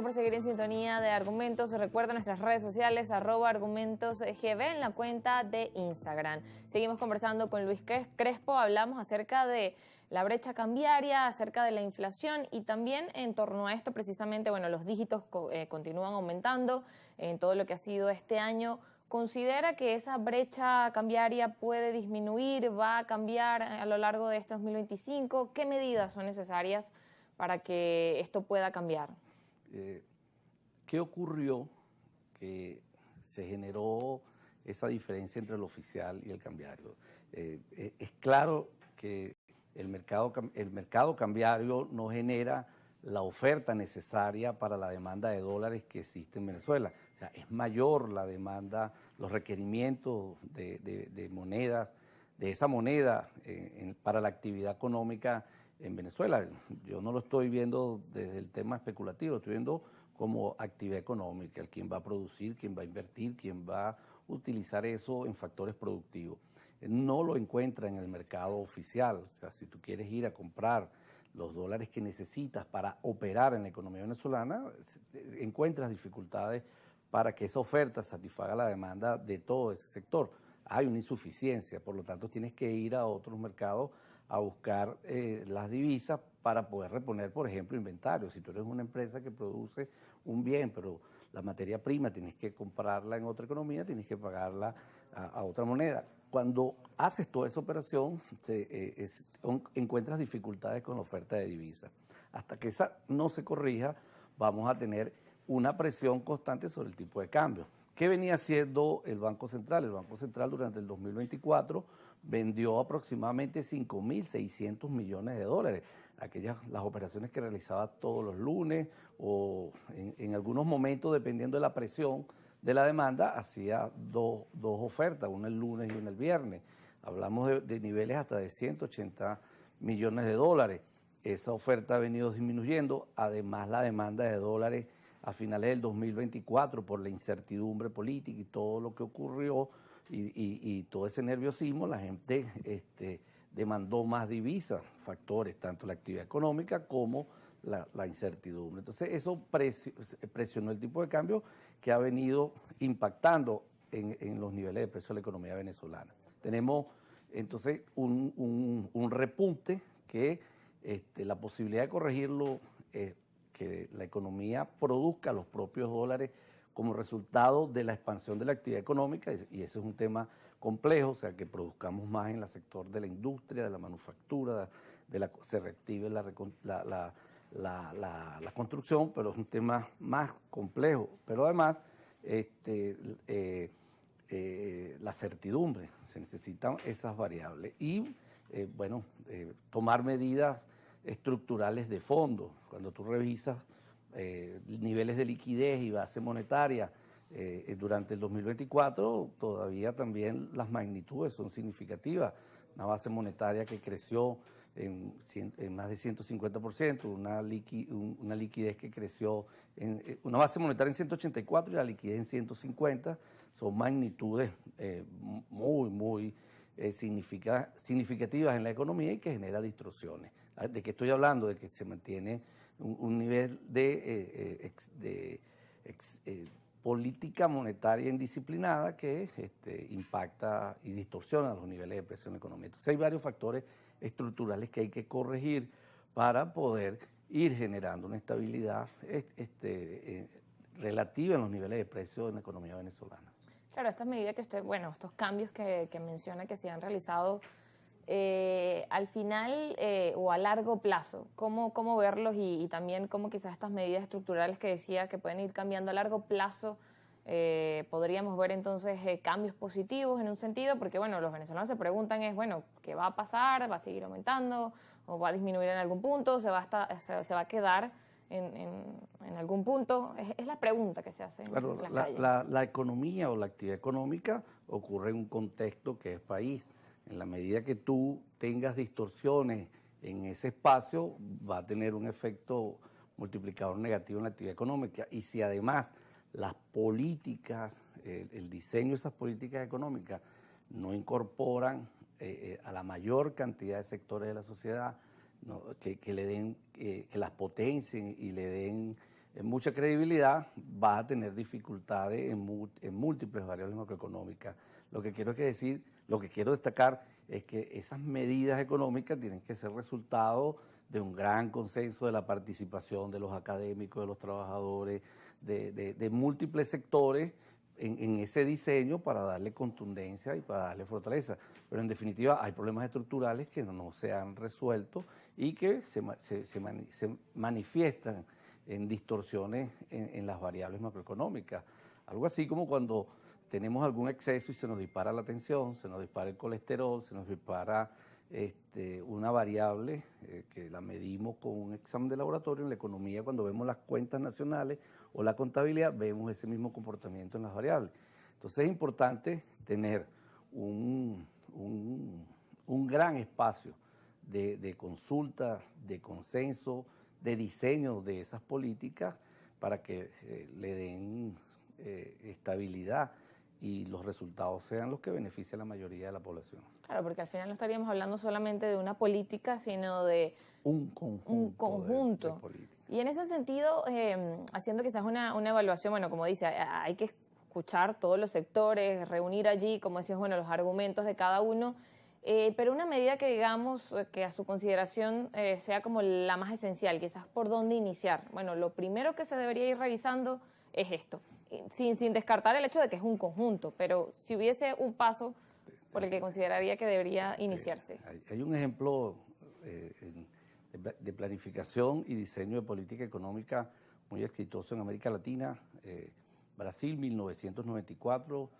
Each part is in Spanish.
por seguir en sintonía de Argumentos. Recuerda nuestras redes sociales, @argumentosgb en la cuenta de Instagram. Seguimos conversando con Luis Crespo, hablamos acerca de la brecha cambiaria, acerca de la inflación y también en torno a esto precisamente, bueno, los dígitos continúan aumentando en todo lo que ha sido este año. ¿Considera que esa brecha cambiaria puede disminuir, va a cambiar a lo largo de este 2025? ¿Qué medidas son necesarias para que esto pueda cambiar? ¿Qué ocurrió que se generó esa diferencia entre el oficial y el cambiario? Es claro que el mercado cambiario no genera la oferta necesaria para la demanda de dólares que existe en Venezuela. O sea, es mayor la demanda, los requerimientos de monedas, de esa moneda para la actividad económica en Venezuela. Yo no lo estoy viendo desde el tema especulativo, estoy viendo como actividad económica, quién va a producir, quién va a invertir, quién va a utilizar eso en factores productivos. No lo encuentra en el mercado oficial. O sea, si tú quieres ir a comprar los dólares que necesitas para operar en la economía venezolana, encuentras dificultades para que esa oferta satisfaga la demanda de todo ese sector. Hay una insuficiencia, por lo tanto tienes que ir a otros mercados a buscar las divisas para poder reponer, por ejemplo, inventarios. Si tú eres una empresa que produce un bien, pero la materia prima tienes que comprarla en otra economía, tienes que pagarla a otra moneda. Cuando haces toda esa operación, encuentras dificultades con la oferta de divisas. Hasta que esa no se corrija, vamos a tener una presión constante sobre el tipo de cambio. ¿Qué venía haciendo el Banco Central? El Banco Central durante el 2024 vendió aproximadamente 5.600 millones de dólares. Las operaciones que realizaba todos los lunes o en algunos momentos, dependiendo de la presión de la demanda, hacía dos ofertas, una el lunes y una el viernes. Hablamos de niveles hasta de 180 millones de dólares. Esa oferta ha venido disminuyendo, además la demanda de dólares a finales del 2024 por la incertidumbre política y todo lo que ocurrió y todo ese nerviosismo, la gente demandó más divisas, factores, tanto la actividad económica como la incertidumbre. Entonces eso presionó el tipo de cambio que ha venido impactando en los niveles de precio de la economía venezolana. Tenemos entonces un repunte que la posibilidad de corregirlo es que la economía produzca los propios dólares como resultado de la expansión de la actividad económica, y ese es un tema complejo, o sea, que produzcamos más en el sector de la industria, de la manufactura, se reactive la construcción, pero es un tema más complejo. Pero además, la certidumbre, se necesitan esas variables y, tomar medidas estructurales de fondo. Cuando tú revisas niveles de liquidez y base monetaria durante el 2024, todavía también las magnitudes son significativas. Una base monetaria que creció en más de 150%, una liquidez que creció, una base monetaria en 184 y la liquidez en 150, son magnitudes muy significativas en la economía y que genera distorsiones. ¿De qué estoy hablando? De que se mantiene un nivel de política monetaria indisciplinada que impacta y distorsiona los niveles de presión económica. Entonces hay varios factores estructurales que hay que corregir para poder ir generando una estabilidad relativa en los niveles de precios en la economía venezolana. Claro, estas medidas que estos cambios que menciona que se han realizado, al final o a largo plazo, ¿cómo verlos y también cómo quizás estas medidas estructurales que decía que pueden ir cambiando a largo plazo, podríamos ver entonces cambios positivos en un sentido? Porque bueno, los venezolanos se preguntan ¿qué va a pasar? ¿Va a seguir aumentando? ¿O va a disminuir en algún punto? ¿Se va a quedar en algún punto? Es la pregunta que se hace en las calles. La economía o la actividad económica ocurre en un contexto que es país. En la medida que tú tengas distorsiones en ese espacio, va a tener un efecto multiplicador negativo en la actividad económica. Y si además las políticas, el diseño de esas políticas económicas no incorporan a la mayor cantidad de sectores de la sociedad, ¿no? que las potencien y le den mucha credibilidad, vas a tener dificultades en múltiples variables macroeconómicas. Lo que quiero destacar es que esas medidas económicas tienen que ser resultado de un gran consenso, de la participación de los académicos, de los trabajadores, de múltiples sectores en ese diseño para darle contundencia y para darle fortaleza. Pero en definitiva hay problemas estructurales que no se han resuelto y que se manifiestan en distorsiones en las variables macroeconómicas. Algo así como cuando tenemos algún exceso y se nos dispara la tensión, se nos dispara el colesterol, se nos dispara una variable que la medimos con un examen de laboratorio. En la economía, cuando vemos las cuentas nacionales o la contabilidad, vemos ese mismo comportamiento en las variables. Entonces es importante tener un gran espacio de consulta, de consenso, de diseño de esas políticas para que le den estabilidad y los resultados sean los que benefician a la mayoría de la población. Claro, porque al final no estaríamos hablando solamente de una política, sino de un conjunto. De políticas. Y en ese sentido, haciendo quizás una evaluación, bueno, como dice, hay que escuchar todos los sectores, reunir allí, como decías, bueno, los argumentos de cada uno, pero una medida que digamos que a su consideración sea como la más esencial, quizás por dónde iniciar. Bueno, lo primero que se debería ir revisando es esto, sin descartar el hecho de que es un conjunto, pero si hubiese un paso por el que consideraría que debería iniciarse. Hay un ejemplo de planificación y diseño de política económica muy exitoso en América Latina. Brasil, 1994,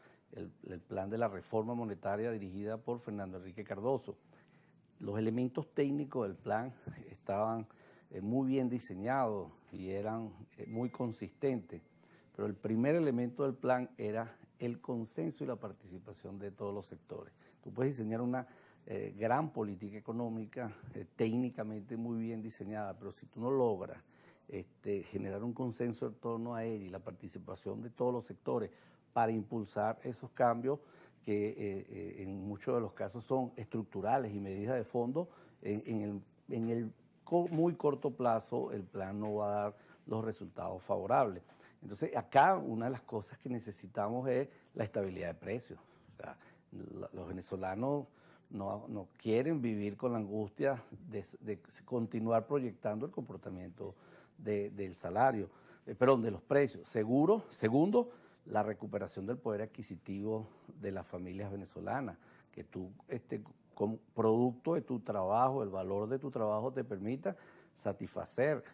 el plan de la reforma monetaria dirigida por Fernando Henrique Cardoso. Los elementos técnicos del plan estaban muy bien diseñados y eran muy consistentes, pero el primer elemento del plan era el consenso y la participación de todos los sectores. Tú puedes diseñar una gran política económica, técnicamente muy bien diseñada, pero si tú no logras generar un consenso en torno a ella y la participación de todos los sectores para impulsar esos cambios que en muchos de los casos son estructurales y medidas de fondo, en el muy corto plazo el plan no va a dar los resultados favorables. Entonces, acá una de las cosas que necesitamos es la estabilidad de precios. O sea, los venezolanos no quieren vivir con la angustia de continuar proyectando el comportamiento del salario, de los precios. Segundo, la recuperación del poder adquisitivo de las familias venezolanas, que tú, como producto de tu trabajo, el valor de tu trabajo te permita satisfacer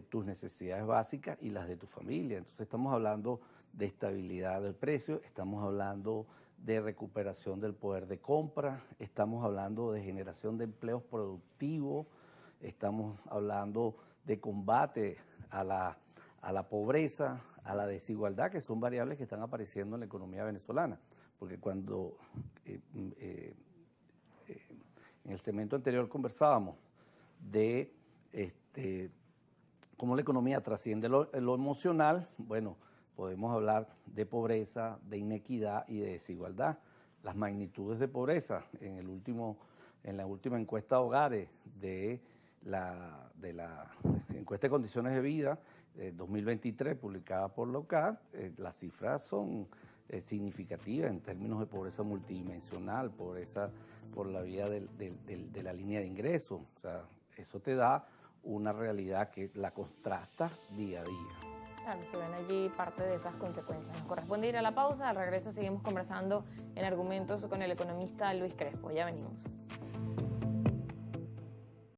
tus necesidades básicas y las de tu familia. Entonces estamos hablando de estabilidad del precio, estamos hablando de recuperación del poder de compra, estamos hablando de generación de empleos productivos, estamos hablando de combate a la pobreza, a la desigualdad, que son variables que están apareciendo en la economía venezolana. Porque cuando en el segmento anterior conversábamos de cómo la economía trasciende lo emocional, bueno, podemos hablar de pobreza, de inequidad y de desigualdad. Las magnitudes de pobreza en la última encuesta de hogares de la encuesta de condiciones de vida 2023 publicada por la OCAD, las cifras son significativas en términos de pobreza multidimensional, pobreza por la vía de la línea de ingresos. O sea, eso te da una realidad que la contrasta día a día. Claro, se ven allí parte de esas consecuencias. Nos corresponde ir a la pausa, al regreso seguimos conversando en Argumentos con el economista Luis Crespo. Ya venimos.